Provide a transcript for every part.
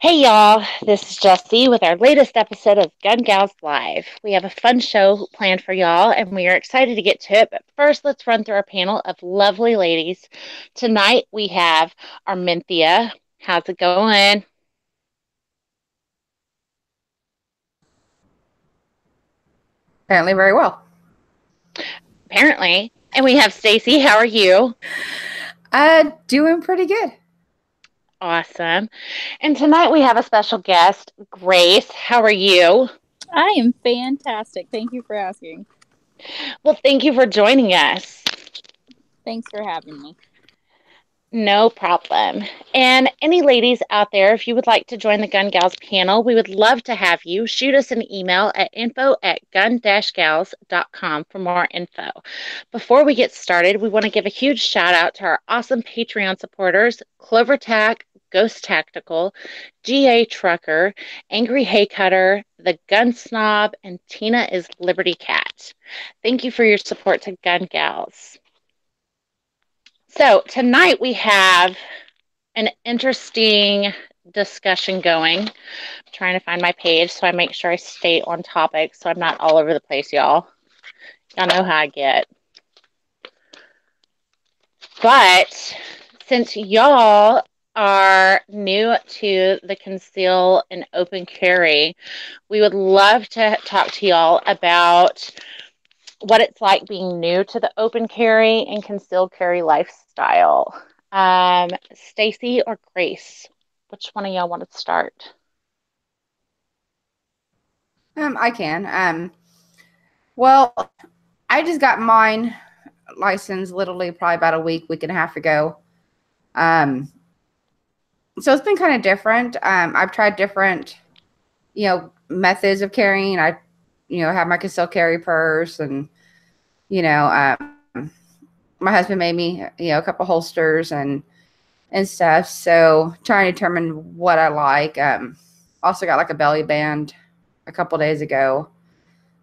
Hey y'all, this is Jessie with our latest episode of Gals Live. We have a fun show planned for y'all and we are excited to get to it. But first, let's run through our panel of lovely ladies. Tonight we have Armintha. How's it going? Apparently very well. Apparently. And we have Stacey. How are you? Doing pretty good. Awesome. And tonight we have a special guest, Grace. How are you? I am fantastic. Thank you for asking. Well, thank you for joining us. Thanks for having me. No problem. And any ladies out there, if you would like to join the Gun Gals panel, we would love to have you. Shoot us an email at info@gun-gals.com for more info. Before we get started, we want to give a huge shout out to our awesome Patreon supporters, Clover Tack, Ghost Tactical, GA Trucker, Angry Haycutter, The Gun Snob, and Tina is Liberty Cat. Thank you for your support to Gun Gals. So tonight we have an interesting discussion going. I'm trying to find my page so I make sure I stay on topic so I'm not all over the place, y'all. Y'all know how I get. But since y'all are new to the conceal and open carry, we would love to talk to y'all about what it's like being new to the open carry and concealed carry lifestyle. Stacey or Grace, which one of y'all want to start? I can. Well, I just got mine licensed literally probably about a week and a half ago. So it's been kind of different. I've tried different, methods of carrying. I, have my concealed carry purse and, my husband made me, a couple holsters and stuff. So trying to determine what I like. Also got like a belly band a couple days ago.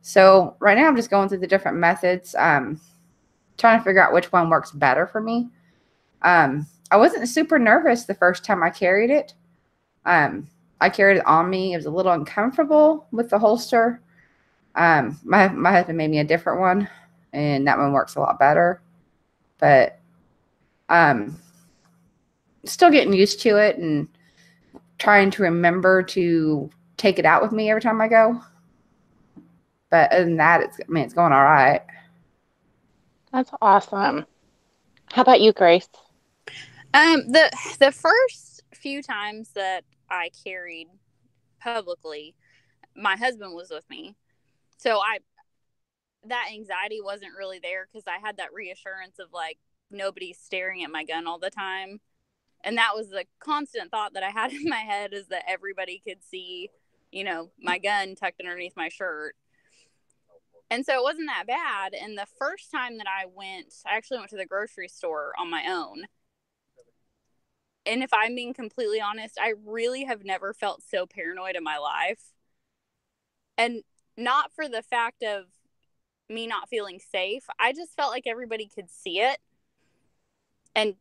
So right now I'm just going through the different methods, trying to figure out which one works better for me. I wasn't super nervous the first time I carried it. I carried it on me. It was a little uncomfortable with the holster. My husband made me a different one, and that one works a lot better. But still getting used to it and trying to remember to take it out with me every time I go. But other than that, it's going all right. That's awesome. How about you, Grace? The first few times that I carried publicly, my husband was with me. So that anxiety wasn't really there because I had that reassurance of like nobody's staring at my gun all the time. And that was the constant thought that I had in my head, is that everybody could see, my gun tucked underneath my shirt. And so it wasn't that bad. And the first time that I actually went to the grocery store on my own. And if I'm being completely honest, I really have never felt so paranoid in my life. And not for the fact of me not feeling safe. I just felt like everybody could see it. And,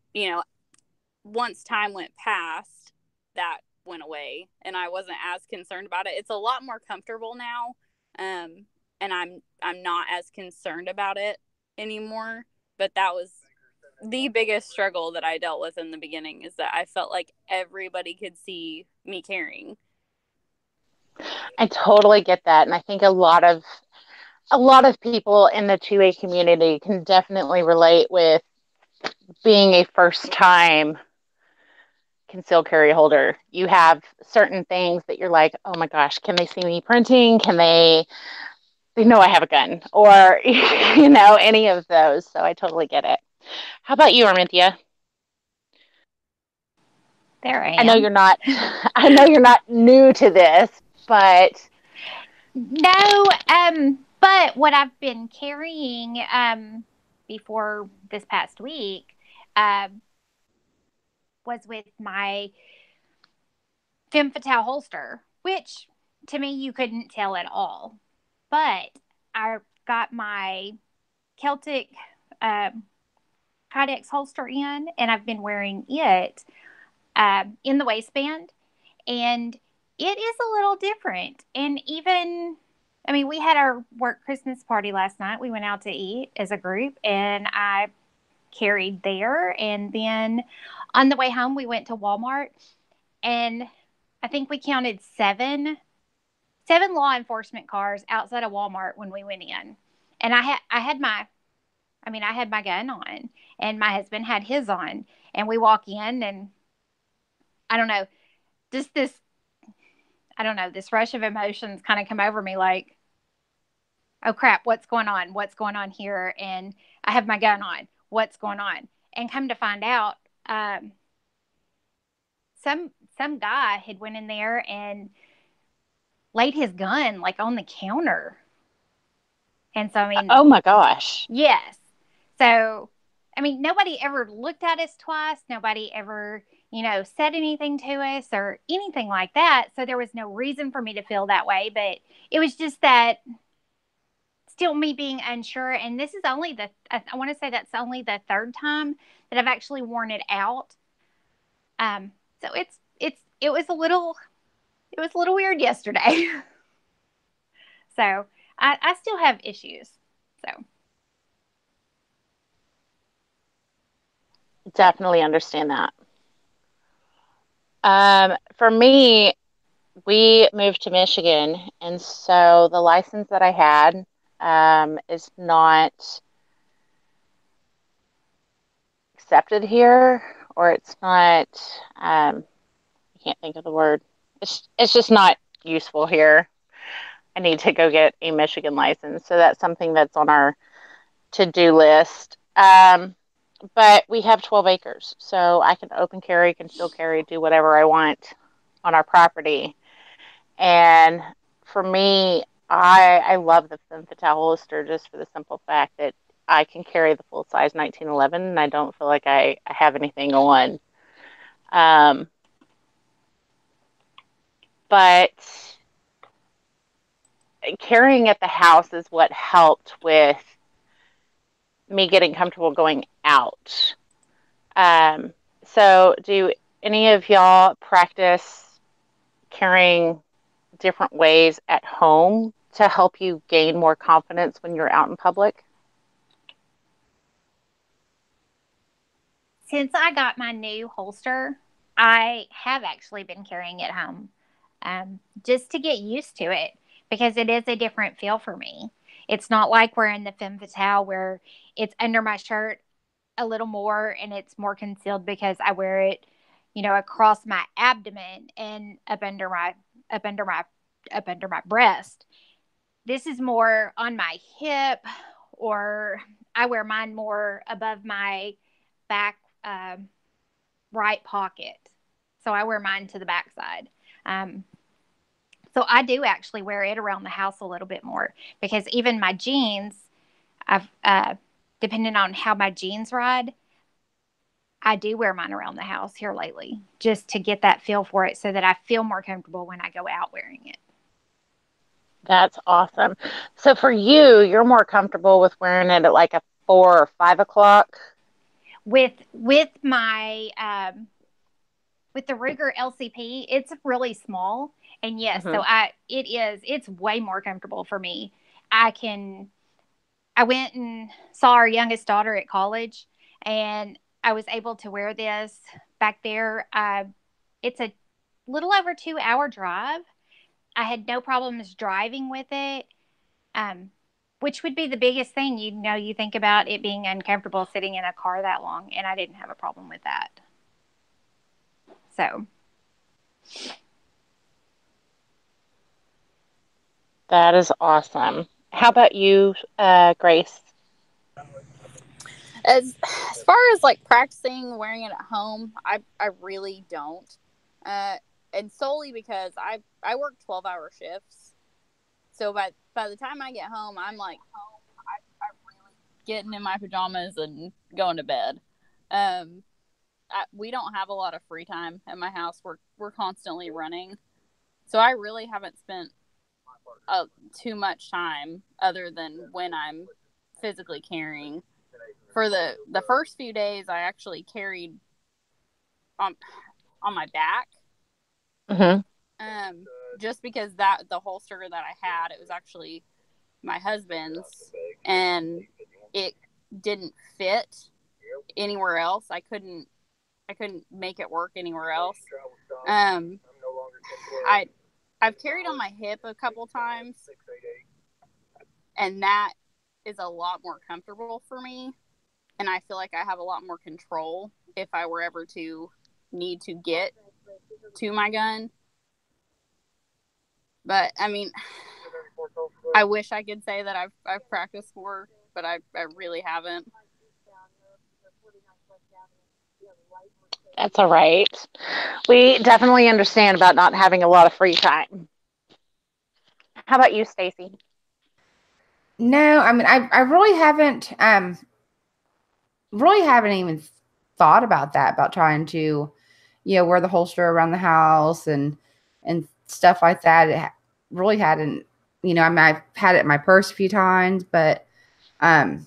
once time went past, that went away and I wasn't as concerned about it. It's a lot more comfortable now. And I'm not as concerned about it anymore. But that was the biggest struggle that I dealt with in the beginning, is that I felt like everybody could see me carrying. I totally get that, and I think a lot of people in the 2A community can definitely relate with being a first time concealed carry holder. You have certain things that you're like, oh my gosh, can they see me printing? Can they know I have a gun? Or, any of those. So I totally get it. How about you, Armintha? There I am. I know you're not new to this, but no, but what I've been carrying before this past week was with my femme fatale holster, which to me you couldn't tell at all. But I got my Celtic Kydex holster in, and I've been wearing it in the waistband. And it is a little different. And even, I mean, we had our work Christmas party last night. We went out to eat as a group, and I carried there. And then on the way home, we went to Walmart, and I think we counted seven law enforcement cars outside of Walmart when we went in. And I had my gun on, and my husband had his on, and we walk in, and I don't know, just this, I don't know, this rush of emotions kind of come over me like, oh crap, what's going on? What's going on here? And I have my gun on. What's going on? And come to find out, some guy had went in there and laid his gun like on the counter. And so, I mean, oh my gosh. yes. So, I mean, nobody ever looked at us twice. Nobody ever, said anything to us or anything like that. So there was no reason for me to feel that way. But it was just that still me being unsure. And this is only I want to say that's only the third time that I've actually worn it out. So it was a little weird yesterday. So I still have issues. So Definitely understand that. For me, we moved to Michigan, and so the license that I had is not accepted here, or it's not, I can't think of the word. It's just not useful here. I need to go get a Michigan license. So that's something that's on our to-do list. But we have 12 acres, so I can open carry, conceal carry, do whatever I want on our property. And for me, I love the femme fatale holster just for the simple fact that I can carry the full size 1911, and I don't feel like I have anything on. But carrying at the house is what helped with me getting comfortable going out. So do any of y'all practice carrying different ways at home to help you gain more confidence when you're out in public? since I got my new holster, I have actually been carrying it home, just to get used to it, because it is a different feel for me. It's not like wearing the femme fatale where it's under my shirt a little more and it's more concealed because I wear it, across my abdomen and up under my up under my breast. This is more on my hip, or I wear mine more above my back, right pocket. So I wear mine to the backside. Um, so I do actually wear it around the house a little bit more, because even my jeans, I've depending on how my jeans ride, I do wear mine around the house here lately, just to get that feel for it, so that I feel more comfortable when I go out wearing it. That's awesome. So for you, you're more comfortable with wearing it at like a 4 or 5 o'clock? With my with the Ruger LCP, it's really small, and yes, so it's way more comfortable for me. I went and saw our youngest daughter at college, and I was able to wear this back there. It's a little over 2 hour drive. I had no problems driving with it, which would be the biggest thing. You think about it being uncomfortable sitting in a car that long, and I didn't have a problem with that. So That is awesome. How about you, Grace? As far as like practicing wearing it at home, I really don't. And solely because I work 12-hour shifts. So by the time I get home, I'm like home. I'm really getting in my pajamas and going to bed. We don't have a lot of free time at my house. We're constantly running. So I really haven't spent too much time other than when I'm physically carrying. For the first few days, I actually carried on my back, Mm-hmm. Just because that the holster that I had, it was actually my husband's, and it didn't fit anywhere else. I couldn't make it work anywhere else. I've carried on my hip a couple times, and that is a lot more comfortable for me, and I feel like I have a lot more control if I were ever to need to get to my gun. But I mean, I wish I could say that I've practiced more, but I really haven't. That's all right. We definitely understand about not having a lot of free time. How about you, Stacey? No, I mean, I really haven't even thought about that, about trying to, wear the holster around the house and stuff like that. It really hadn't, I mean, I've had it in my purse a few times, but no,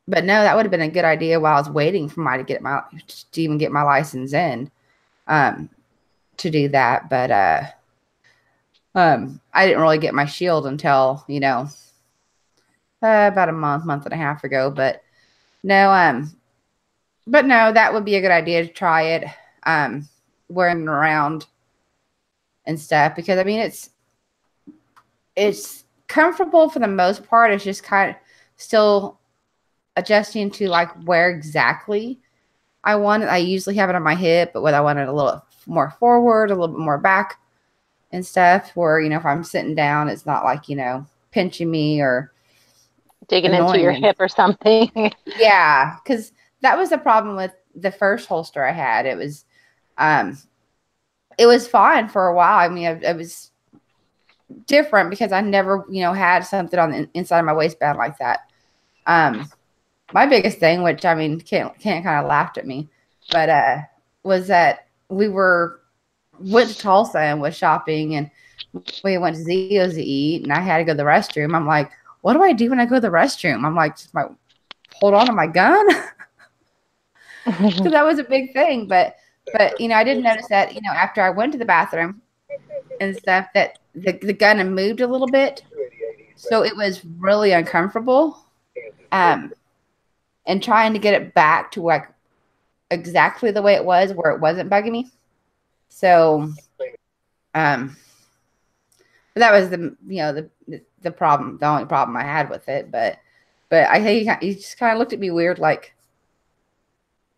that would have been a good idea while I was waiting for to even get my license in, to do that. But I didn't really get my shield until, about a month and a half ago. But no, that would be a good idea to try it, wearing it around and stuff, because I mean, it's comfortable for the most part. It's just kind of still adjusting to like where exactly I want it. I usually have it on my hip, but whether I want it a little more forward, a little bit more back and stuff, where, if I'm sitting down, it's not like, pinching me or digging into your hip or something. Yeah, because that was the problem with the first holster I had. It was fine for a while. I mean, it was different because I never, had something on the inside of my waistband like that. My biggest thing, which I mean, Kent kind of laughed at me, but was that we went to Tulsa and was shopping, and we went to Zio's to eat, and I had to go to the restroom. I'm like, what do I do when I go to the restroom? I'm like, just hold on to my gun, because that was a big thing. But I didn't notice that, after I went to the bathroom and stuff, that the gun had moved a little bit, so it was really uncomfortable. And trying to get it back to like exactly the way it was, where it wasn't bugging me. So, but that was the problem, the only problem I had with it. But I think he just kind of looked at me weird, like,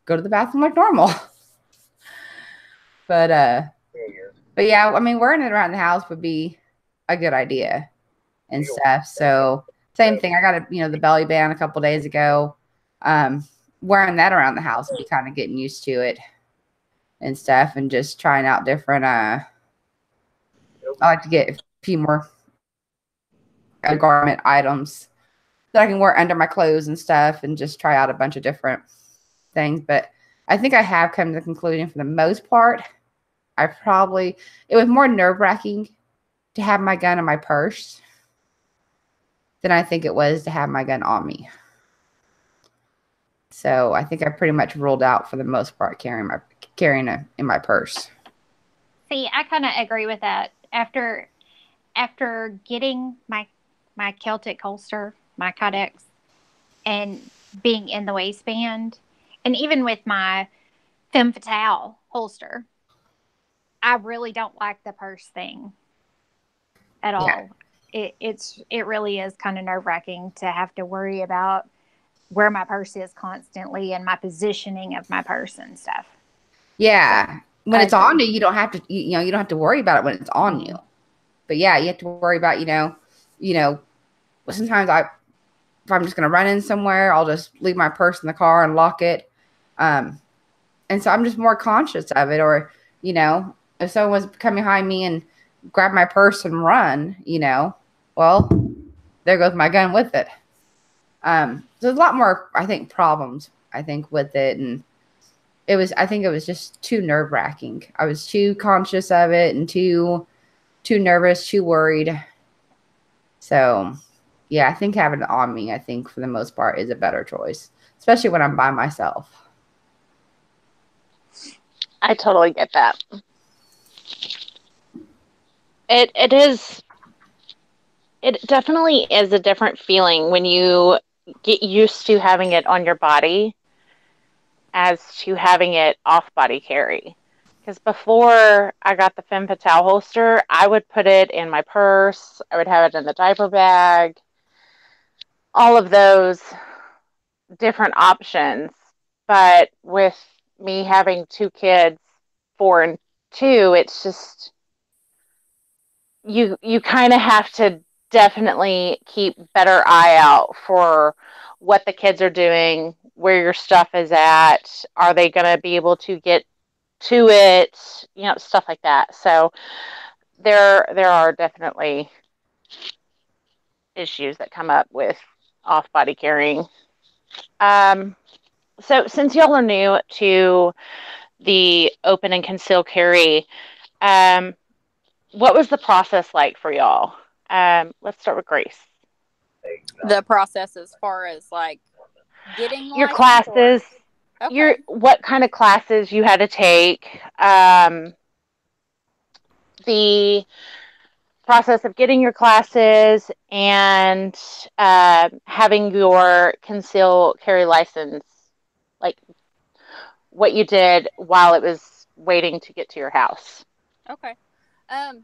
go to the bathroom like normal. But yeah, I mean, wearing it around the house would be a good idea and stuff. So same thing. I got the belly band a couple days ago. Wearing that around the house would be kind of getting used to it and stuff, and just trying out different. I like to get a few more garment items that I can wear under my clothes and stuff, and just try out a bunch of different things. But I think I have come to the conclusion, for the most part, it was more nerve-wracking to have my gun in my purse than I think it was to have my gun on me. So I think I pretty much ruled out, for the most part, carrying it in my purse. See, I kind of agree with that. After getting my Celtic holster, my Codex, and being in the waistband, and even with my Femme Fatale holster, I really don't like the purse thing at all. Yeah. It really is kind of nerve-wracking to have to worry about where my purse is constantly, and my positioning of my purse and stuff. Yeah. So, when it's on you, you don't have to, you don't have to worry about it when it's on you. But yeah, you have to worry about, sometimes if I'm just going to run in somewhere, I'll just leave my purse in the car and lock it. And so I'm just more conscious of it. Or, if someone was coming behind me and grab my purse and run, well, there goes my gun with it. So there's a lot more, I think, problems, with it. And I think it was just too nerve-wracking. I was too conscious of it and too nervous, too worried. So yeah, I think having it on me, for the most part, is a better choice, especially when I'm by myself. I totally get that. It is. It definitely is a different feeling when you get used to having it on your body as to having it off body carry. Because before I got the Femme Fatale holster, I would put it in my purse, I would have it in the diaper bag, all of those different options. But with me having two kids, 4 and 2, it's just you kind of have to definitely keep better eye out for what the kids are doing, where your stuff is at, are they going to be able to get to it, stuff like that. So there are definitely issues that come up with off body carrying. So since y'all are new to the open and conceal carry, um, what was the process like for y'all? Let's start with Grace. The process as far as like getting Your licensed classes, okay. what kind of classes you had to take, the process of getting your classes, and having your conceal carry license, like what you did while it was waiting to get to your house. Okay.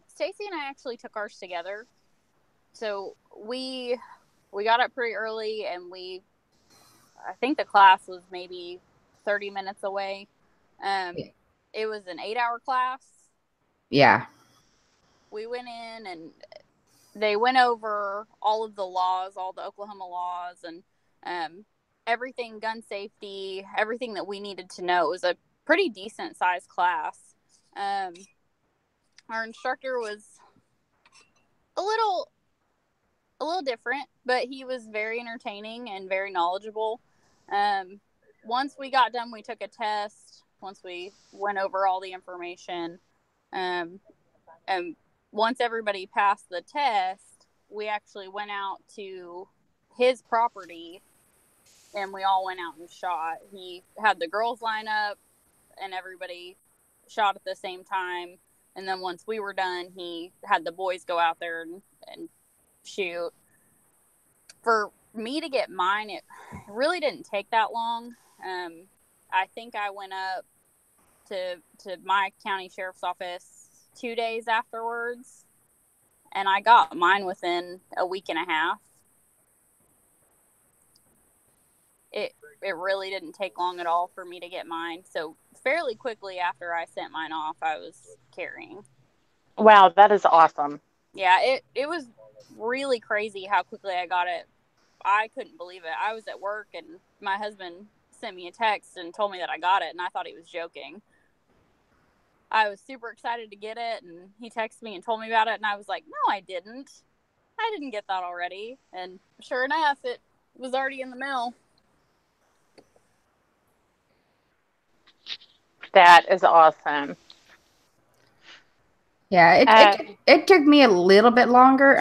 Stacey and I actually took ours together. So we got up pretty early, and I think the class was maybe 30 minutes away. It was an 8-hour class. Yeah. We went in and they went over all of the laws, all the Oklahoma laws, and everything, gun safety, everything that we needed to know. It was a pretty decent sized class. Our instructor was a little different, but he was very entertaining and very knowledgeable. Once we got done, we took a test. Once we went over all the information, and once everybody passed the test, we actually went out to his property, and we all went out and shot. He had the girls line up, and everybody shot at the same time. And then once we were done, he had the boys go out there and shoot. For me to get mine, it really didn't take that long. I think I went up to my county sheriff's office 2 days afterwards, and I got mine within a week and a half. It really didn't take long at all for me to get mine. So fairly quickly after I sent mine off, I was carrying. Wow, that is awesome. Yeah, it was really crazy how quickly I got it. I couldn't believe it. I was at work, and my husband sent me a text and told me that I got it, and I thought he was joking. I was super excited to get it, and he texted me and told me about it, and I was like, no, I didn't. I didn't get that already. And sure enough, it was already in the mail. That is awesome. Yeah, it took me a little bit longer.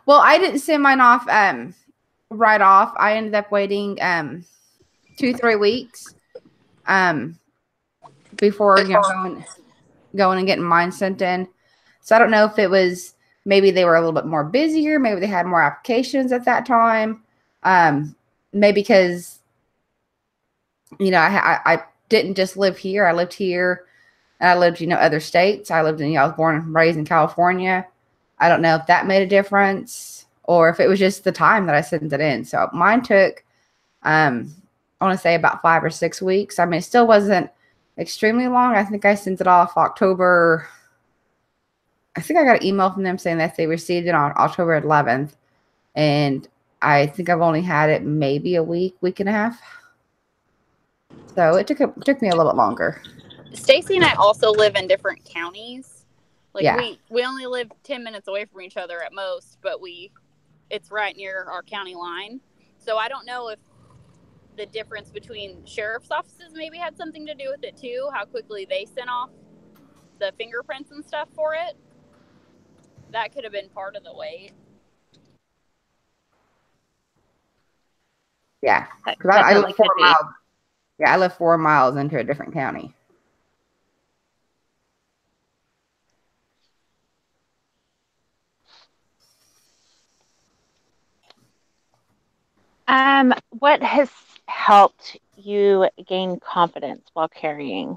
Well, I didn't send mine off right off. I ended up waiting 2-3 weeks before going and getting mine sent in. So I don't know if it was maybe they were a little bit more busier, maybe they had more applications at that time. Maybe because I didn't just live here. I lived here. And I lived, other states. I lived I was born and raised in California. I don't know if that made a difference or if it was just the time that I sent it in. So mine took, I want to say about 5 or 6 weeks. I mean, it still wasn't extremely long. I think I sent it off October. I think I got an email from them saying that they received it on October 11th. And I think I've only had it maybe a week and a half. So it took me a little bit longer. Stacey and I also live in different counties. Like yeah. we only live 10 minutes away from each other at most, but it's right near our county line. So I don't know if the difference between sheriff's offices maybe had something to do with it too, how quickly they sent off the fingerprints and stuff for it. That could have been part of the wait. Yeah. Because I live 4 miles. Yeah, I live 4 miles into a different county. what has helped you gain confidence while carrying?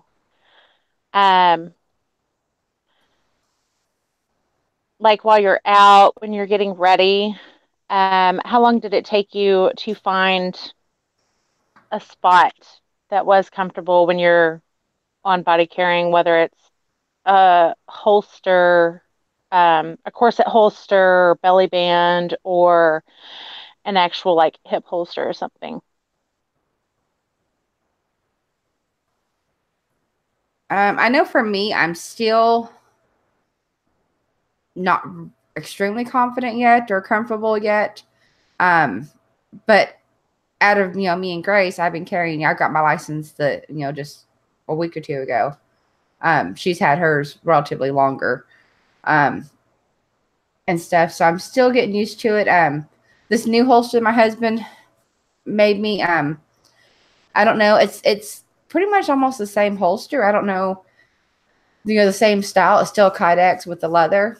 Like while you're out, when you're getting ready, how long did it take you to find a spot that was comfortable when you're on body carrying, whether it's a holster, a corset holster, belly band, or an actual like hip holster or something? I know for me, I'm still not extremely confident yet or comfortable yet. But out of, me and Grace, I've been carrying, I got my license just a week or two ago. She's had hers relatively longer, and stuff. So I'm still getting used to it. This new holster my husband made me, I don't know. It's pretty much almost the same holster. I don't know, the same style. It's still Kydex with the leather.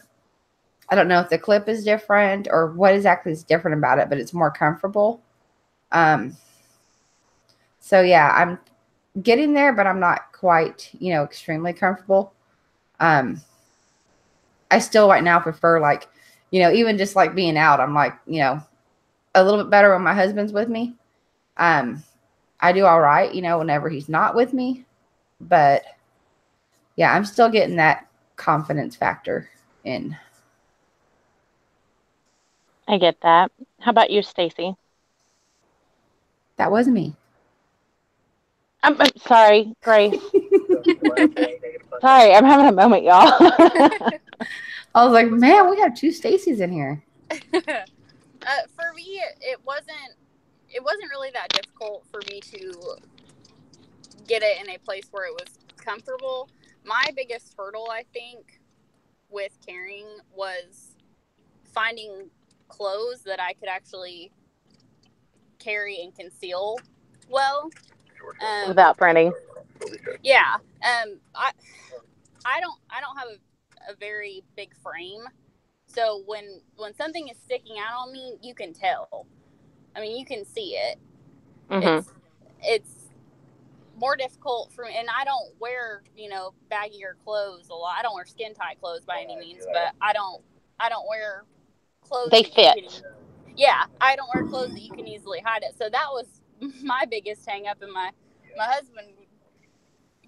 I don't know if the clip is different or what exactly is different about it, but it's more comfortable. So yeah, I'm getting there, but I'm not quite, extremely comfortable. I still right now prefer like, even just like being out, I'm like, a little bit better when my husband's with me. I do all right, whenever he's not with me, but yeah, I'm still getting that confidence factor in. I get that. How about you, Stacey? That was me. I'm sorry, Grace. Sorry, I'm having a moment, y'all. I was like, man, we have two Stacys in here. For me, it wasn't really that difficult for me to get it in a place where it was comfortable. My biggest hurdle, I think, with carrying was finding clothes that I could actually carry and conceal well. Without printing. Yeah. I don't have a very big frame. So when something is sticking out on me, you can tell. I mean, you can see it. Mm-hmm. It's more difficult for me, and I don't wear, baggier clothes a lot. I don't wear skin tight clothes by any means, but I don't wear clothes. They fit. I don't wear clothes that you can easily hide it. So that was my biggest hang up, and my husband would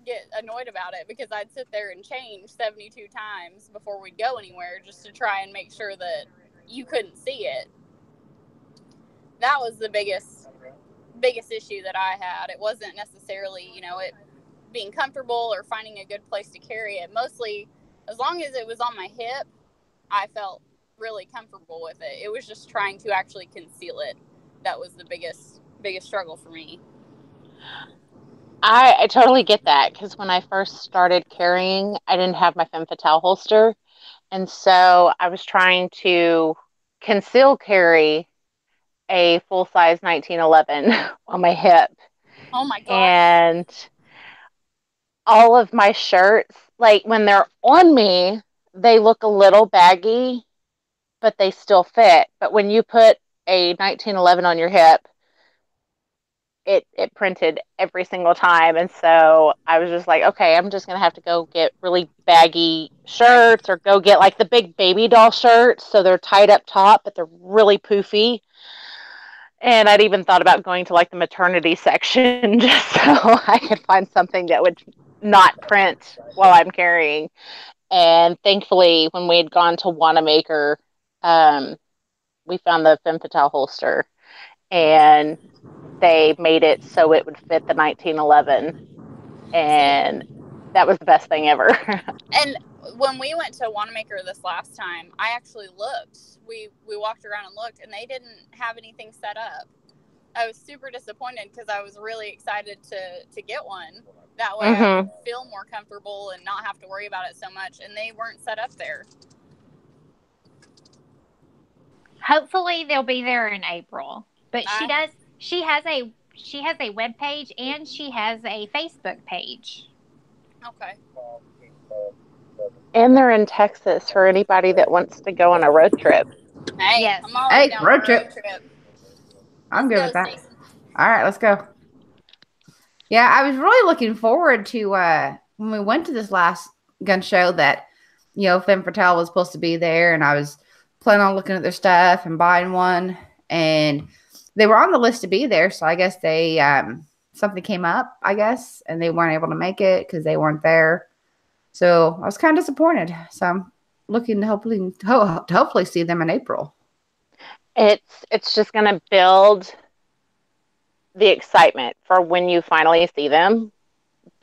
get annoyed about it because I'd sit there and change 72 times before we'd go anywhere just to try and make sure that you couldn't see it. That was the biggest issue that I had. It wasn't necessarily, it being comfortable or finding a good place to carry it. Mostly, as long as it was on my hip, I felt really comfortable with it. It was just trying to actually conceal it. That was the biggest struggle for me. I totally get that, because when I first started carrying, I didn't have my femme fatale holster. And so I was trying to conceal carry a full-size 1911 on my hip. Oh my gosh. And all of my shirts, like when they're on me, they look a little baggy, but they still fit. But when you put a 1911 on your hip, it printed every single time. And so I was just like, okay, I'm just gonna have to go get really baggy shirts, or go get like the big baby doll shirts, so they're tight up top but they're really poofy. And I'd even thought about going to like the maternity section just so I could find something that would not print while I'm carrying. And thankfully, when we had gone to Wanamaker, we found the femme fatale holster, and they made it so it would fit the 1911, and that was the best thing ever. And when we went to Wanamaker this last time, I actually looked. We walked around and looked, and they didn't have anything set up. I was super disappointed because I was really excited to get one. That way I could feel more comfortable and not have to worry about it so much, and they weren't set up there. Hopefully they'll be there in April. But she has a web page, and she has a Facebook page. Okay. And they're in Texas for anybody that wants to go on a road trip. Hey, Yes. I'm always down for a road trip. I'm good with that. All right, let's go. Yeah, I was really looking forward to when we went to this last gun show that, Femme Fatale was supposed to be there, and I was planning on looking at their stuff and buying one, and they were on the list to be there, so I guess they something came up, I guess, and they weren't able to make it because they weren't there. So I was kind of disappointed. So I'm looking to hopefully see them in April. It's just going to build the excitement for when you finally see them,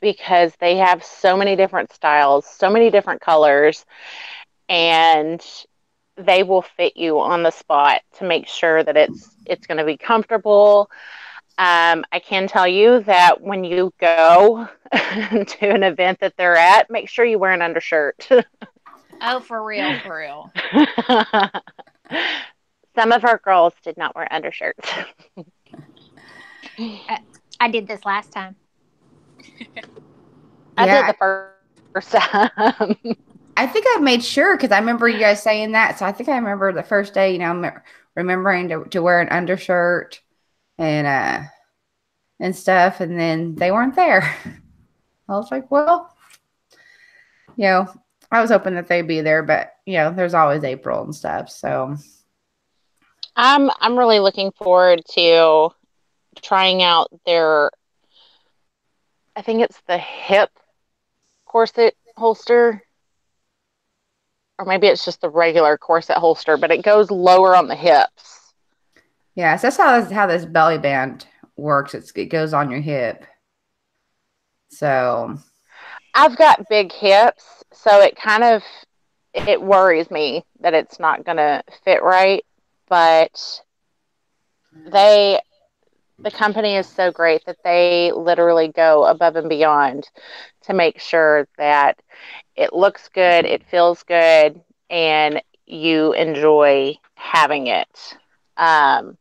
because they have so many different styles, so many different colors, and they will fit you on the spot to make sure that it's going to be comfortable. I can tell you that when you go to an event that they're at, make sure you wear an undershirt. Oh, for real, for real. Some of our girls did not wear undershirts. I did this last time. I did the first time. I think I made sure because I remember you guys saying that. So I think I remember the first day, remembering to wear an undershirt and stuff, and then they weren't there. I was like, well, I was hoping that they'd be there, but there's always April and stuff. So I'm really looking forward to trying out their, I think it's the hip corset holster, or maybe it's just the regular corset holster, but it goes lower on the hips. Yeah, so that's how this belly band works. It goes on your hip. So I've got big hips, so it worries me that it's not going to fit right, but the company is so great that they literally go above and beyond to make sure that it looks good, it feels good, and you enjoy having it. But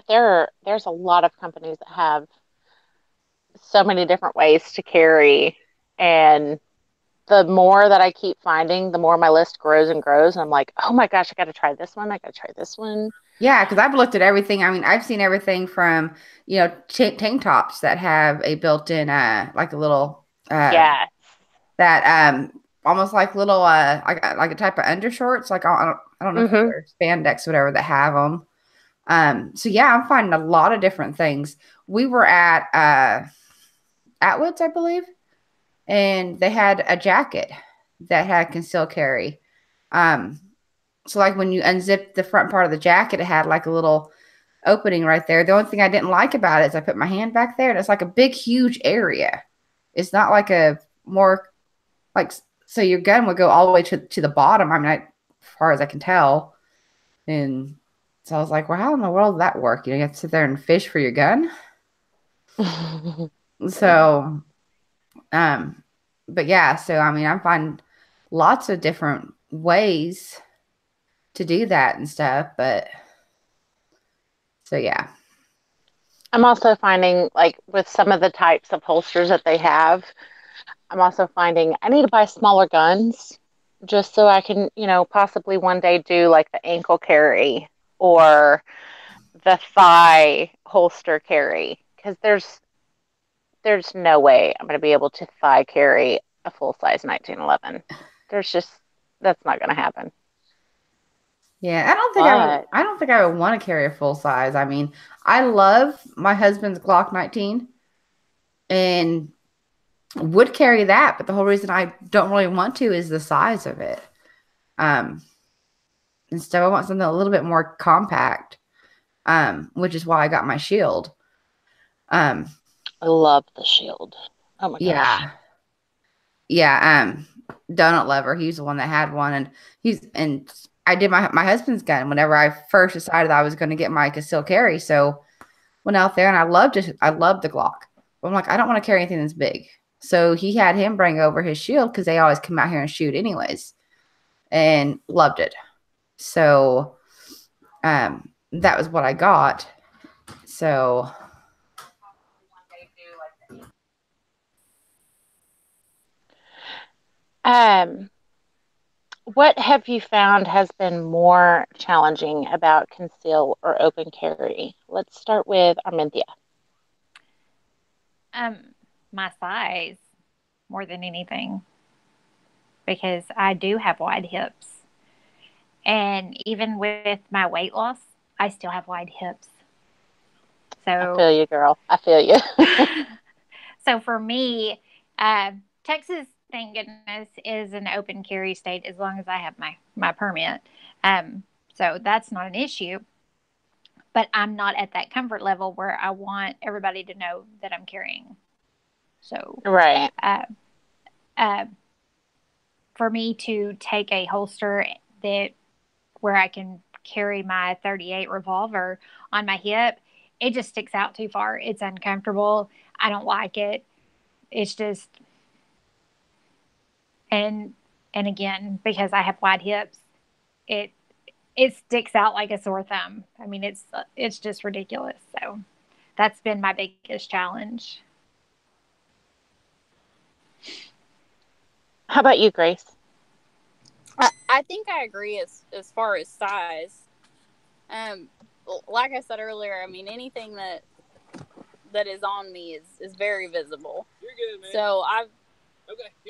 there's a lot of companies that have so many different ways to carry, and the more that I keep finding, the more my list grows and grows. And I'm like, oh my gosh, I got to try this one. I got to try this one. Yeah, because I've looked at everything. I mean, I've seen everything from, tank tops that have a built-in, like a little, Yeah. that almost like little, like a type of undershorts. Like I don't know if they're spandex, whatever, that have them. So yeah, I'm finding a lot of different things. We were at Atwood's, I believe, and they had a jacket that had concealed carry. So like when you unzip the front part of the jacket, it had like a little opening right there. The only thing I didn't like about it is I put my hand back there and it's like a big, huge area. It's not like a more like, so your gun would go all the way to the bottom. I mean, as far as I can tell. And so I was like, well, how in the world did that work? You have to sit there and fish for your gun. So, but yeah, so I mean, I'm finding lots of different ways to do that and stuff, but so yeah. I'm also finding, like, with some of the types of holsters that they have, I'm also finding I need to buy smaller guns just so I can, possibly one day do like the ankle carry or the thigh holster carry, because there's no way I'm going to be able to thigh carry a full size 1911. That's not going to happen. Yeah, I don't think I would want to carry a full size. I mean, I love my husband's Glock 19 and would carry that, but the whole reason I don't really want to is the size of it. Instead, I want something a little bit more compact, which is why I got my shield. I love the shield. Oh my gosh. Yeah. Donut Lover, he's the one that had one, and I did my husband's gun whenever I first decided I was going to get my concealed carry. So went out there and I loved it. I loved the Glock. But I'm like, I don't want to carry anything that's big. So he had him bring over his shield because they always come out here and shoot anyways, and loved it. So that was what I got. So What have you found has been more challenging about conceal or open carry? Let's start with Armintha. My size more than anything, because I do have wide hips. And even with my weight loss, I still have wide hips. I feel you, girl. I feel you. So for me, Texas, thank goodness, is an open carry state as long as I have my permit. So that's not an issue. But I'm not at that comfort level where I want everybody to know that I'm carrying. So right. For me to take a holster where I can carry my 38 revolver on my hip, it just sticks out too far. It's uncomfortable. I don't like it. It's just, and again, because I have wide hips, it sticks out like a sore thumb. I mean, it's just ridiculous. So that's been my biggest challenge. How about you, Grace? I think I agree as far as size. Like I said earlier, I mean, anything that is on me is very visible. You're good, man. So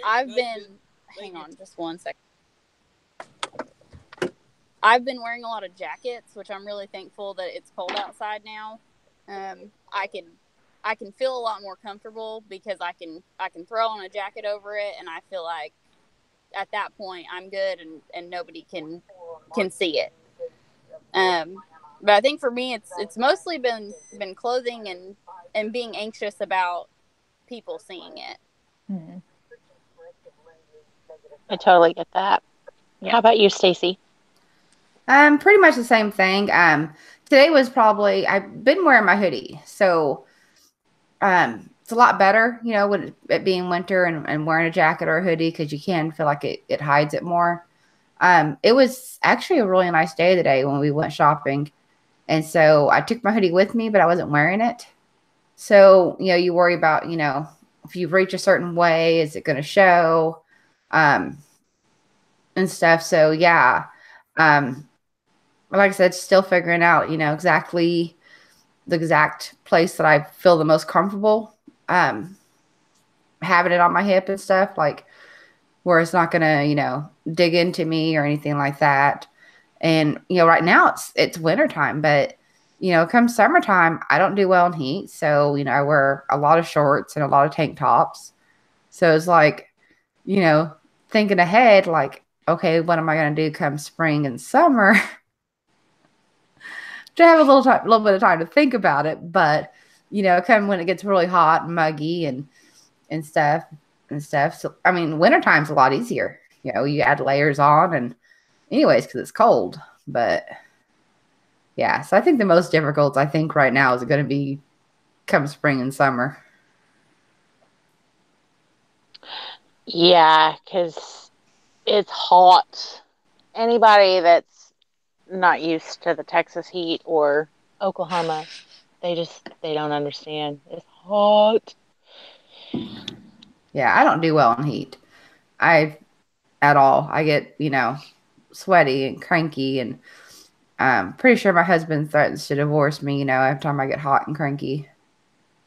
I've been hang on just one second. I've been wearing a lot of jackets, which I'm really thankful that it's cold outside now. I can feel a lot more comfortable because I can throw on a jacket over it, and I feel like at that point I'm good and nobody can see it. But I think for me it's mostly been clothing and being anxious about people seeing it. Mm-hmm. I totally get that. Yep. How about you, Stacey? Pretty much the same thing. Today was probably, I've been wearing my hoodie, so it's a lot better, you know, with it being winter and wearing a jacket or a hoodie, because you can feel like it hides it more. It was actually a really nice day today when we went shopping, and so I took my hoodie with me, but I wasn't wearing it. So, you know, you worry about, you know, if you reach a certain way, is it going to show, and stuff. So yeah, like I said, still figuring out, you know, exactly the exact place that I feel the most comfortable, having it on my hip and stuff, like where it's not gonna, you know, dig into me or anything like that. And, you know, right now it's wintertime, but, you know, come summertime, I don't do well in heat. So, you know, I wear a lot of shorts and a lot of tank tops. So it's like, you know, thinking ahead, like, okay, what am I going to do come spring and summer? To have a little bit of time to think about it. But, you know, come when it gets really hot and muggy and stuff. So, I mean, wintertime's a lot easier. You know, you add layers on and anyways, because it's cold. But yeah, so I think the most difficult, I think right now is going to be come spring and summer. Yeah, because it's hot. Anybody that's not used to the Texas heat or Oklahoma, they don't understand. It's hot. Yeah, I don't do well in heat. At all. I get, you know, sweaty and cranky, and I'm pretty sure my husband threatens to divorce me, you know, every time I get hot and cranky.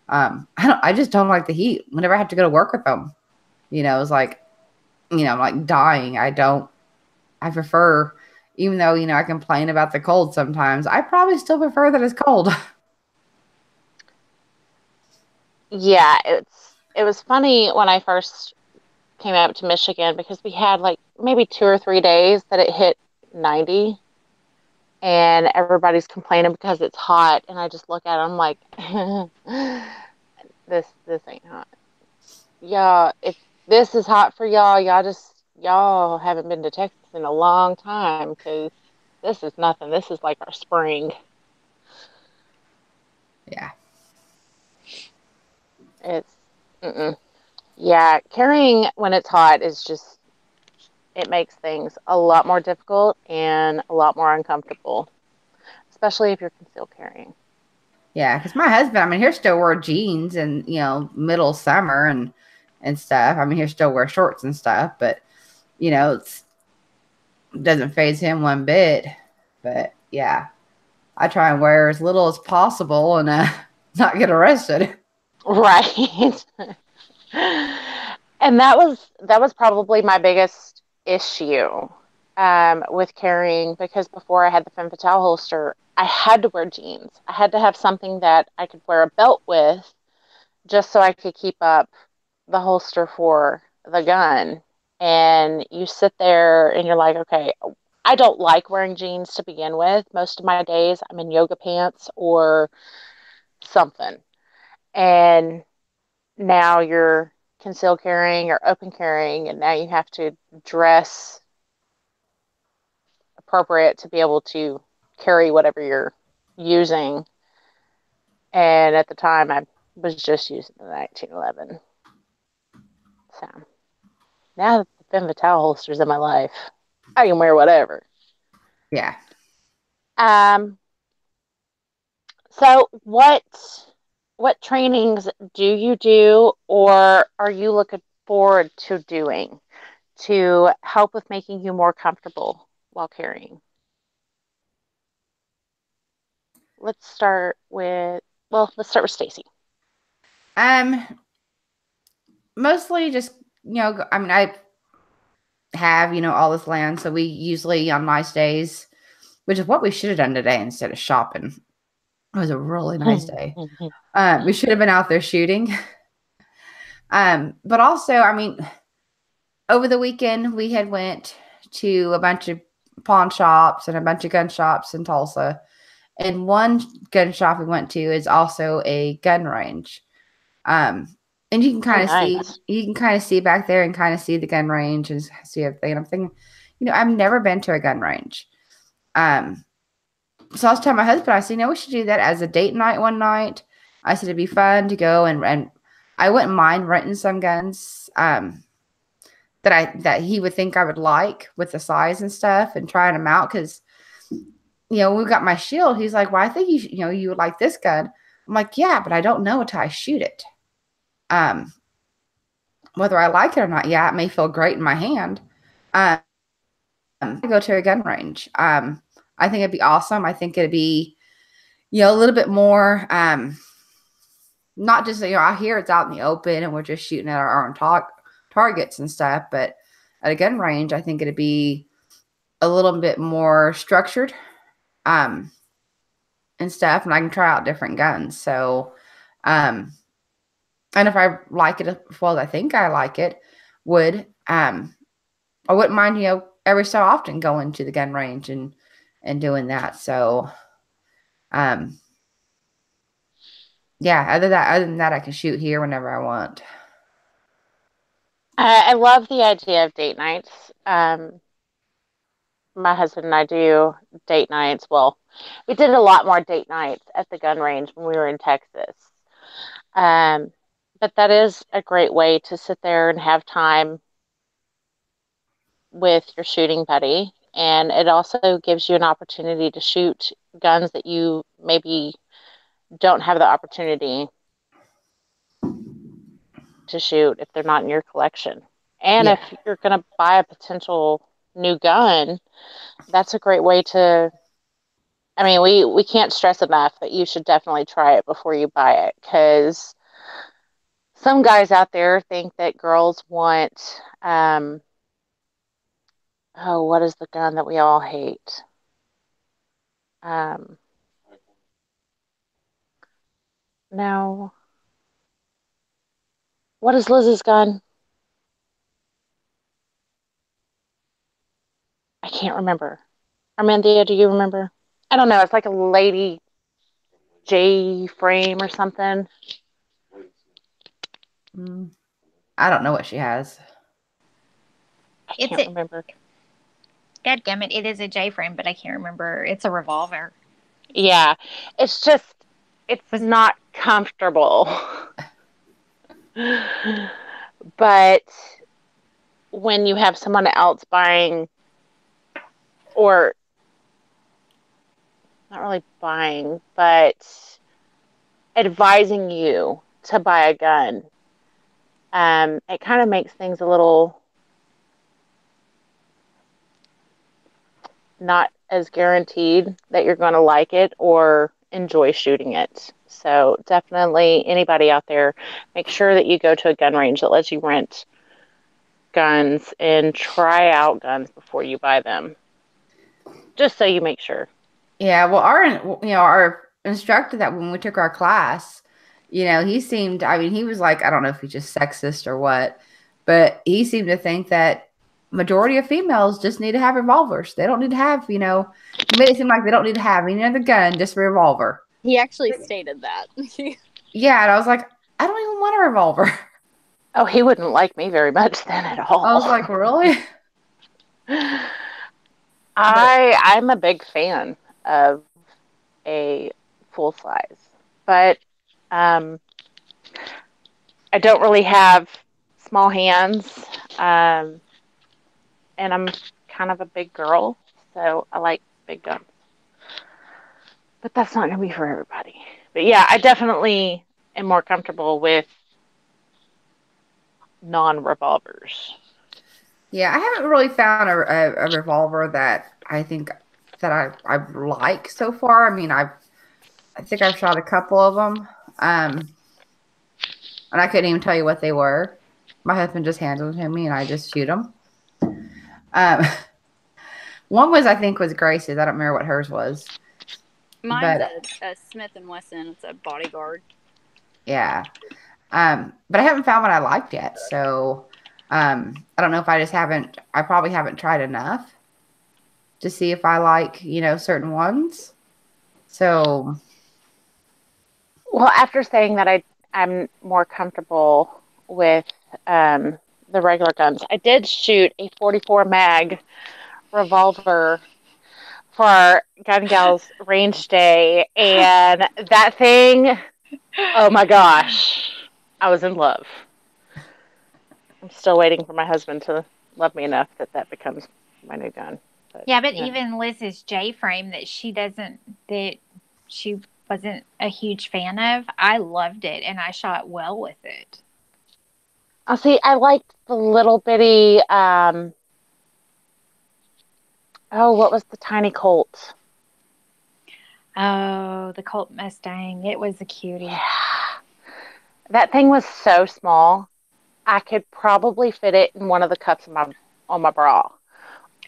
I just don't like the heat. Whenever I have to go to work with them, you know, it's like, you know, I'm like dying. I prefer, even though, you know, I complain about the cold sometimes, I probably still prefer that it's cold. Yeah, it was funny when I first came out to Michigan, because we had like maybe 2 or 3 days that it hit 90, and everybody's complaining because it's hot, and I just look at them like, this ain't hot. Yeah, if this is hot for y'all, y'all haven't been to Texas in a long time, because this is nothing. This is like our spring. Yeah. Yeah, carrying when it's hot is just, it makes things a lot more difficult and a lot more uncomfortable, especially if you're concealed carrying. Yeah, because my husband, I mean, he'll still wear jeans and, you know, middle summer and stuff. I mean, he'll still wear shorts and stuff, but, you know, doesn't faze him one bit. But yeah, I try and wear as little as possible and not get arrested. Right. And that was probably my biggest issue with carrying, because before I had the femme fatale holster, I had to wear jeans. I had to have something that I could wear a belt with just so I could keep up the holster for the gun. And you sit there and you're like, okay, I don't like wearing jeans to begin with. Most of my days I'm in yoga pants or something. And now you're concealed carrying or open carrying, and now you have to dress appropriate to be able to carry whatever you're using. And at the time, I was just using the 1911. So now that the femme fatale holster's in my life, I can wear whatever. Yeah. So what trainings do you do, or are you looking forward to doing to help with making you more comfortable while carrying? Let's start with Stacey. Mostly just, I mean, I have, all this land. So we usually on nice days, which is what we should have done today instead of shopping. It was a really nice day. We should have been out there shooting. But also, I mean, over the weekend we had went to a bunch of pawn shops and a bunch of gun shops in Tulsa. And one gun shop we went to is also a gun range. And you can kind of see back there and kind of see the gun range and see everything. And I'm thinking, I've never been to a gun range. So I was telling my husband, I said, we should do that as a date night one night. I said, it'd be fun to go and I wouldn't mind renting some guns that he would think I would like with the size and stuff and trying them out. Because, we got my shield. He's like, well, I think you would like this gun. I'm like, yeah, but I don't know until I shoot it. Whether I like it or not, yeah, it may feel great in my hand. I go to a gun range. I think it'd be awesome. I think it'd be, a little bit more, not just, I hear it's out in the open and we're just shooting at our own targets and stuff, but at a gun range, I think it'd be a little bit more structured, and stuff, and I can try out different guns. So, and if I like it as well as I think I like it, I wouldn't mind, every so often going to the gun range and doing that. So, yeah, other than that, I can shoot here whenever I want. I love the idea of date nights. My husband and I do date nights. Well, we did a lot more date nights at the gun range when we were in Texas. But that is a great way to sit there and have time with your shooting buddy. And it also gives you an opportunity to shoot guns that you maybe don't have the opportunity to shoot if they're not in your collection. And if you're going to buy a potential new gun, that's a great way to, I mean, we can't stress enough that you should definitely try it before you buy it, because some guys out there think that girls want, what is the gun that we all hate? No. What is Lizz's gun? I can't remember. Armintha, do you remember? I don't know. It's like a Lady J frame or something. I don't know what she has. I can't remember. Dadgummit, it is a J frame, but I can't remember. It's a revolver. Yeah. It's just, it's not comfortable. But when you have someone else buying, or not really buying, but advising you to buy a gun, it kind of makes things a little not as guaranteed that you're going to like it or enjoy shooting it. So definitely anybody out there, make sure that you go to a gun range that lets you rent guns and try out guns before you buy them. Just so you make sure. Yeah, well, our instructor that when we took our class, he seemed, I mean, he was like, I don't know if he's just sexist or what, but he seemed to think that majority of females just need to have revolvers. They don't need to have, he made it seem like they don't need to have any other gun, just a revolver. He actually stated that. Yeah, and I was like, I don't even want a revolver. Oh, he wouldn't like me very much then at all. I was like, really? I'm a big fan of a full size, but I don't really have small hands, and I'm kind of a big girl, so I like big guns. But that's not going to be for everybody. But yeah, I definitely am more comfortable with non-revolvers. Yeah, I haven't really found a revolver that I think that I like so far. I mean, I think I've shot a couple of them, and I couldn't even tell you what they were. My husband just handed them to me, and I just shoot them. One was, I think, was Grace's. I don't remember what hers was. Mine's a Smith & Wesson. It's a bodyguard. Yeah. But I haven't found what I liked yet. So I don't know if I probably haven't tried enough to see if I like, certain ones. So. Well, after saying that I'm more comfortable with the regular guns, I did shoot a 44 mag revolver for our Gun Gals range day, and that thing, oh my gosh, I was in love. I'm still waiting for my husband to love me enough that becomes my new gun. But even Liz's J-frame that she wasn't a huge fan of, I loved it, and I shot well with it. Oh, see, I liked the little bitty, what was the tiny Colt? Oh, the Colt Mustang. It was a cutie. Yeah. That thing was so small. I could probably fit it in one of the cups on my bra.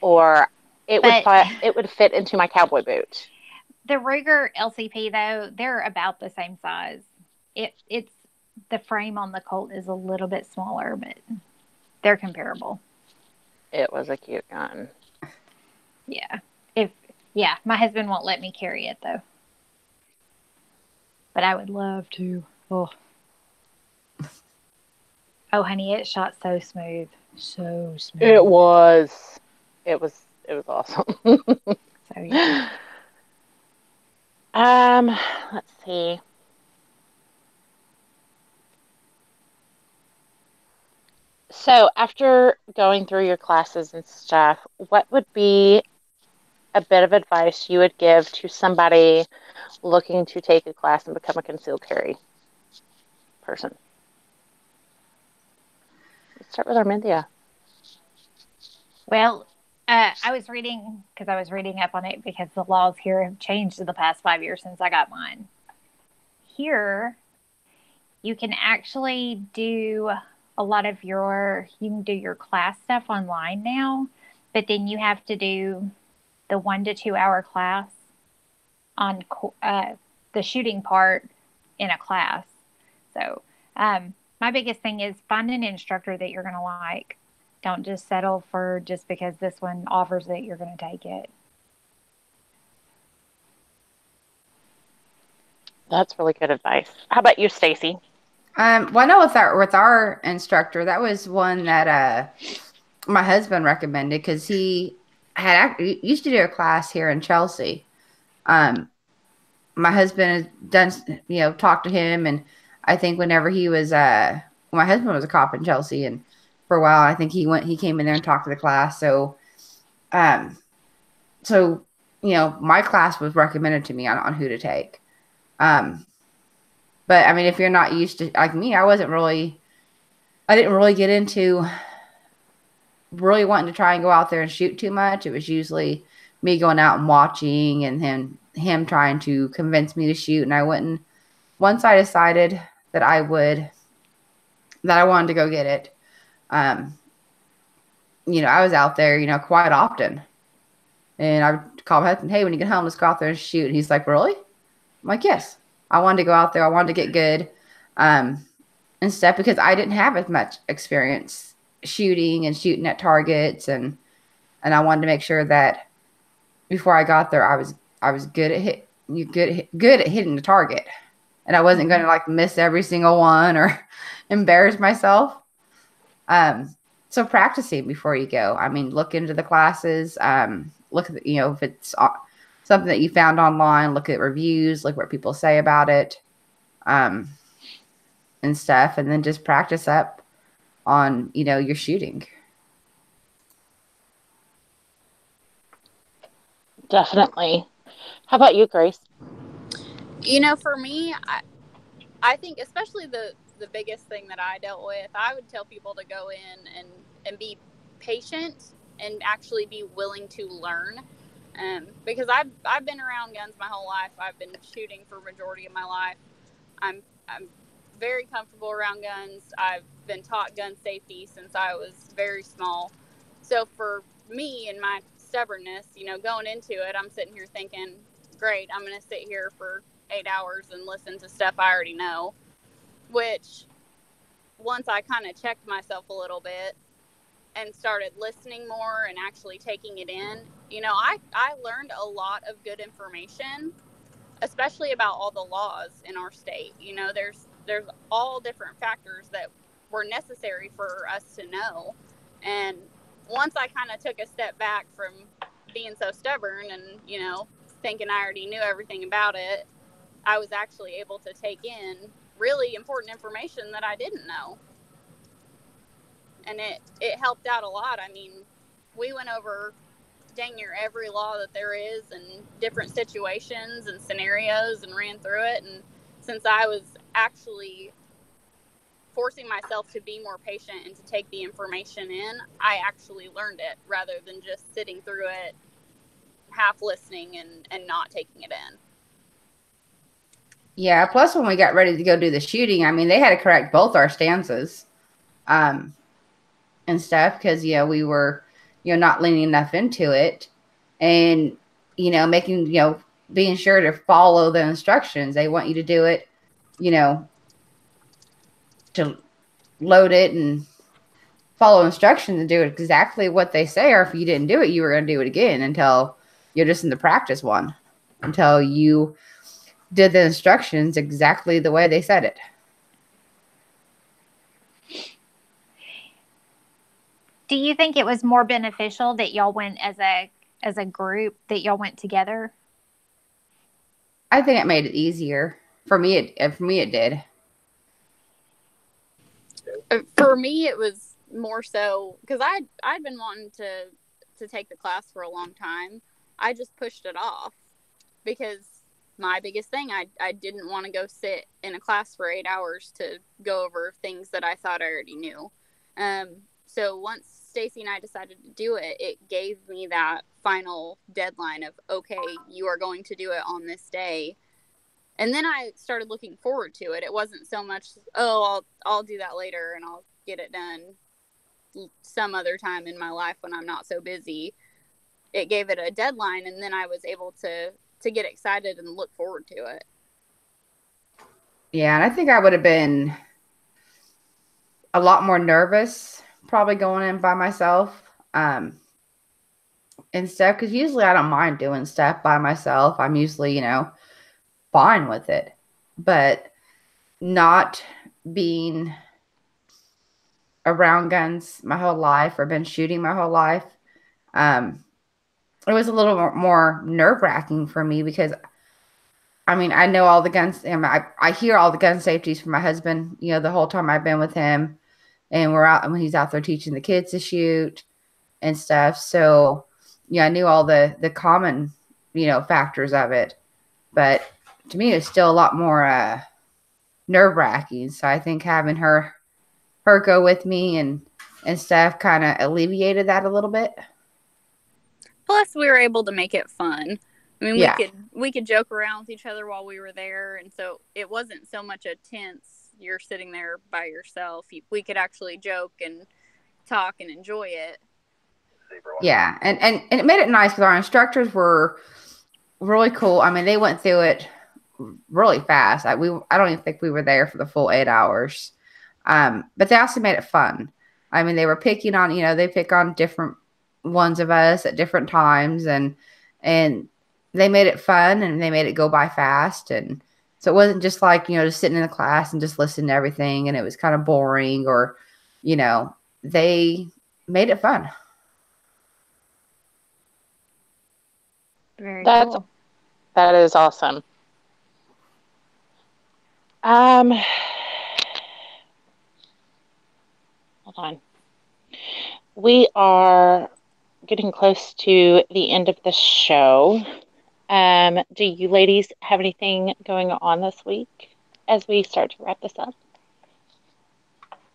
Or it would fit into my cowboy boot. The Ruger LCP, though, they're about the same size. It's the frame on the Colt is a little bit smaller, but they're comparable. It was a cute gun. Yeah. My husband won't let me carry it, though. But I would love to. Oh, honey, it shot so smooth. So smooth. It was awesome. So, yeah. Let's see. So after going through your classes and stuff, what would be a bit of advice you would give to somebody looking to take a class and become a concealed carry person? Let's start with Armintha. Well, I was reading up on it because the laws here have changed in the past 5 years since I got mine. Here, you can actually do a lot of you can do your class stuff online now, but then you have to do the 1 to 2 hour class on the shooting part in a class. So my biggest thing is find an instructor that you're going to like. Don't just settle for just because this one offers it, you're going to take it. That's really good advice. How about you, Stacey? Well, I know with our instructor, that was one that my husband recommended because he used to do a class here in Chelsea. My husband has done, talked to him, and I think whenever he was, my husband was a cop in Chelsea, and for a while, I think he came in there and talked to the class. So, my class was recommended to me on who to take. But I mean, if you're not used to, like me, I didn't really get into really wanting to try and go out there and shoot too much. It was usually me going out and watching and him trying to convince me to shoot. And I wouldn't, once I decided that I wanted to go get it, you know, I was out there, you know, quite often. And I would call my husband, hey, when you get home, let's go out there and shoot. And he's like, really? I'm like, yes. I wanted to go out there. I wanted to get good and stuff because I didn't have as much experience shooting at targets. And I wanted to make sure that before I got there, I was good at good at hitting the target. And I wasn't going to like miss every single one or embarrass myself. So practicing before you go. I mean, look into the classes. Look at, you know, if it's something that you found online, look at reviews, look what people say about it, and stuff. And then just practice up on, you know, your shooting. Definitely. How about you, Grace? You know, for me, I think especially the biggest thing that I dealt with, I would tell people to go in and be patient and actually be willing to learn. Because I've been around guns my whole life. I've been shooting for majority of my life. I'm very comfortable around guns. I've been taught gun safety since I was very small. So for me and my stubbornness, you know, going into it, I'm sitting here thinking, great, I'm going to sit here for 8 hours and listen to stuff I already know, which once I kind of checked myself a little bit and started listening more and actually taking it in, you know, I learned a lot of good information, especially about all the laws in our state. You know, there's all different factors that were necessary for us to know. And once I kind of took a step back from being so stubborn and, you know, thinking I already knew everything about it, I was actually able to take in really important information that I didn't know. And it helped out a lot. I mean, we went over dang near every law that there is and different situations and scenarios and ran through it. And since I was actually forcing myself to be more patient and to take the information in, I actually learned it rather than just sitting through it, half listening and not taking it in. Yeah. Plus, when we got ready to go do the shooting, I mean, they had to correct both our stances, and stuff because, you know, we were, you know, not leaning enough into it and, you know, making, you know, being sure to follow the instructions. They want you to do it, you know, to load it and follow instructions and do it exactly what they say. Or if you didn't do it, you were going to do it again until you're just in the practice one, until you did the instructions exactly the way they said it. Do you think it was more beneficial that y'all went as a group, that y'all went together? I think it made it easier. For me, it did. For me, it was more so because I'd been wanting to take the class for a long time. I just pushed it off because my biggest thing, I didn't want to go sit in a class for 8 hours to go over things that I thought I already knew. So once Stacey and I decided to do it, it gave me that final deadline of, okay, you are going to do it on this day. And then I started looking forward to it. It wasn't so much, oh, I'll do that later and I'll get it done some other time in my life when I'm not so busy. It gave it a deadline, and then I was able to get excited and look forward to it. Yeah, and I think I would have been a lot more nervous probably going in by myself and stuff, because usually I don't mind doing stuff by myself. I'm usually, you know, fine with it. But not being around guns my whole life or been shooting my whole life, it was a little more nerve-wracking for me because, I mean, I know all the guns. I hear all the gun safeties from my husband, you know, the whole time I've been with him. And we're out when he's out there teaching the kids to shoot and stuff. So, yeah, I knew all the common, you know, factors of it. But to me, it's still a lot more nerve-wracking. So I think having her go with me and stuff kind of alleviated that a little bit. plus we were able to make it fun. I mean, Yeah. we could joke around with each other while we were there, and so it wasn't so much a tense, you're sitting there by yourself. We could actually joke and talk and enjoy it. Yeah, and it made it nice because our instructors were really cool. I mean, they went through it really fast. I don't even think we were there for the full 8 hours. But they also made it fun. I mean, they were picking on, they pick on different ones of us at different times, and they made it fun, and they made it go by fast. And so it wasn't just like, just sitting in the class and just listening to everything, and it was kind of boring, or, they made it fun. Very cool. That is awesome. Hold on. We are getting close to the end of the show. Do you ladies have anything going on this week as we start to wrap this up?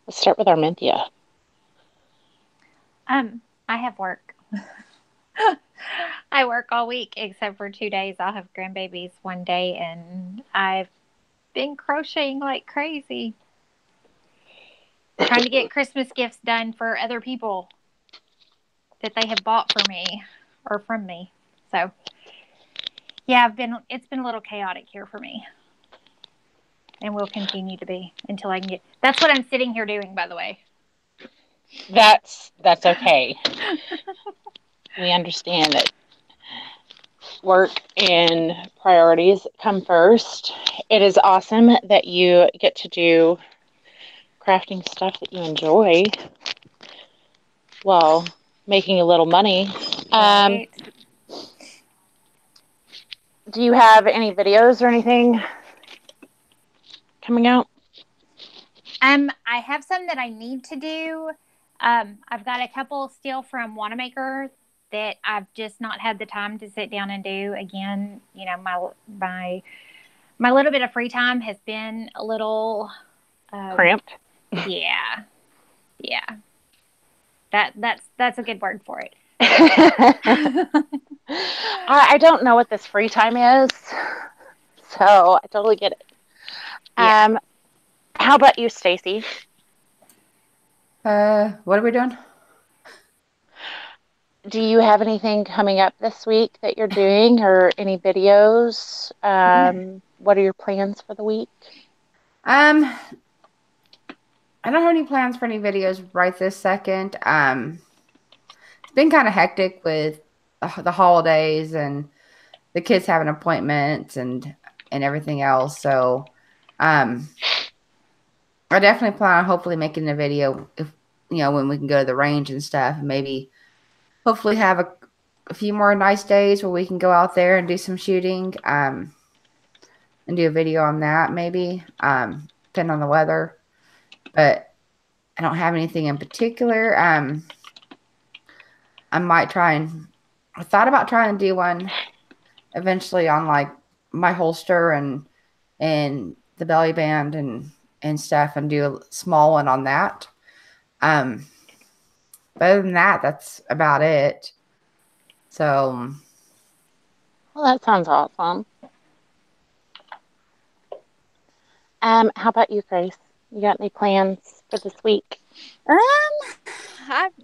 Let's start with Armintha. I have work. I work all week except for 2 days. I'll have grandbabies one day, and I've been crocheting like crazy. Trying to get Christmas gifts done for other people that they have bought for me or from me. So, yeah, it's been a little chaotic here for me. And will continue to be until I can get. That's what I'm sitting here doing, by the way. That's okay. We understand that work and priorities come first. It is awesome that you get to do crafting stuff that you enjoy while making a little money. Right. Do you have any videos or anything coming out? I have some that I need to do. I've got a couple still from Wanamaker that I've just not had the time to sit down and do. Again, my little bit of free time has been a little Cramped. Yeah. That's a good word for it. I don't know what this free time is, so I totally get it. Yeah. How about you, Stacey? What are we doing? Do you have anything coming up this week that you're doing, or any videos? What are your plans for the week? I don't have any plans for any videos right this second. It's been kind of hectic with the holidays and the kids having appointments and everything else. So, I definitely plan on hopefully making a video if when we can go to the range and stuff, and maybe hopefully have a few more nice days where we can go out there and do some shooting, and do a video on that maybe, depending on the weather. But I don't have anything in particular. I thought about trying to do one eventually on like my holster and the belly band and stuff, and do a small one on that. But other than that, that's about it. So, Well, that sounds awesome. How about you, Grace? You got any plans for this week? I've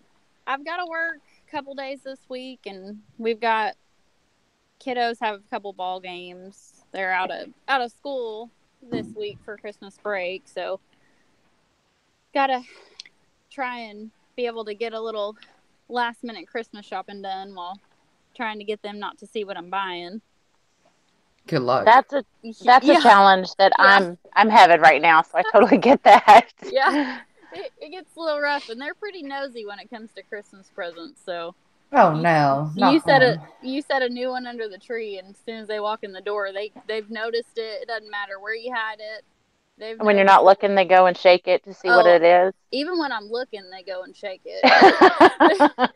got to work a couple days this week, and we've got kiddos have a couple ball games. They're out of school this week for Christmas break, so gotta try and be able to get a little last minute Christmas shopping done while trying to get them not to see what I'm buying. good luck. That's a challenge that I'm having right now, so I totally get that. Yeah, it gets a little rough, and they're pretty nosy when it comes to Christmas presents. So, oh no, you set a new one under the tree, and as soon as they walk in the door, they've noticed it. It doesn't matter where you had it. When you're not looking, they go and shake it to see what it is. Even when I'm looking, they go and shake it.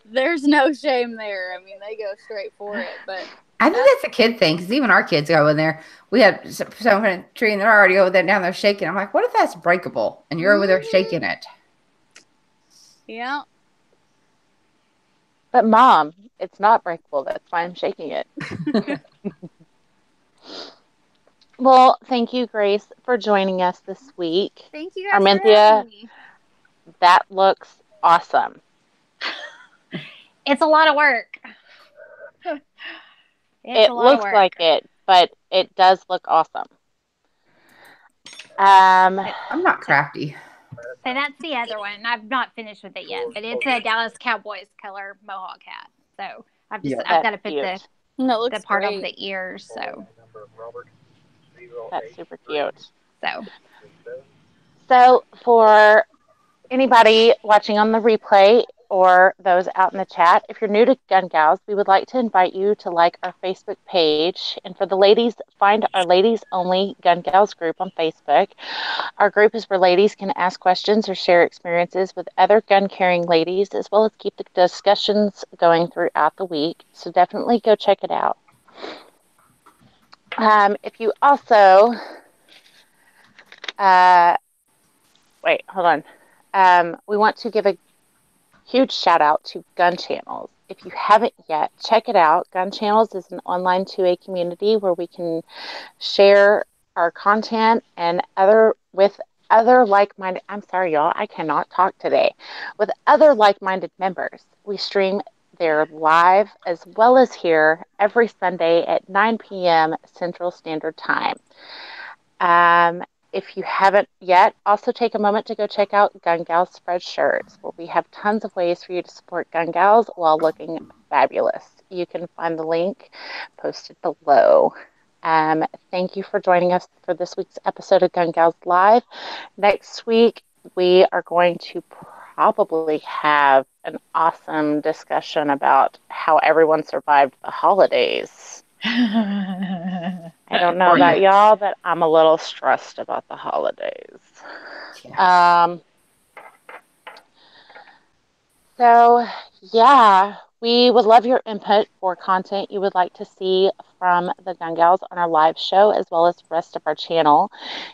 There's no shame there. I mean, they go straight for it. But I think that's a kid thing, because even our kids go in there. We have someone in a tree, and they're already over there down there shaking. I'm like, what if that's breakable and you're over there shaking it? Yeah. But Mom, it's not breakable. That's why I'm shaking it. Well, thank you, Grace, for joining us this week. Thank you guys for Armintha, having me. that looks awesome. It's a lot of work. It looks like it, but it does look awesome. I'm not crafty. So that's the other one. I've not finished with it yet, but it's a Dallas Cowboys color mohawk hat. So I've got to put the part over the ears. So that's super cute. So for anybody watching on the replay or those out in the chat, if you're new to Gun Gals, we would like to invite you to like our Facebook page. And for the ladies, find our ladies only Gun Gals group on Facebook. Our group is where ladies can ask questions or share experiences with other gun carrying ladies, as well as keep the discussions going throughout the week. So definitely go check it out. If you also, wait, hold on. We want to give a huge shout out to Gun Channels. If you haven't yet, check it out. Gun Channels is an online 2A community where we can share our content and other like-minded, I'm sorry, y'all, I cannot talk today, with other like-minded members. We stream there live as well as here every Sunday at 9 p.m. Central Standard Time. If you haven't yet, also take a moment to go check out Gun Gals SpreadShirts, where we have tons of ways for you to support Gun Gals while looking fabulous. You can find the link posted below. Thank you for joining us for this week's episode of Gun Gals Live. Next week, we are going to probably have an awesome discussion about how everyone survived the holidays. I don't know about y'all, but I'm a little stressed about the holidays. So, yeah, we would love your input for content you would like to see from the Gun Gals on our live show, as well as the rest of our channel.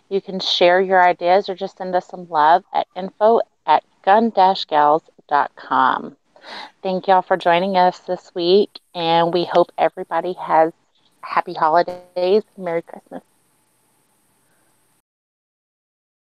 You can share your ideas or just send us some love at info@gun-gals.com. Thank y'all for joining us this week, and we hope everybody has happy holidays. Merry Christmas.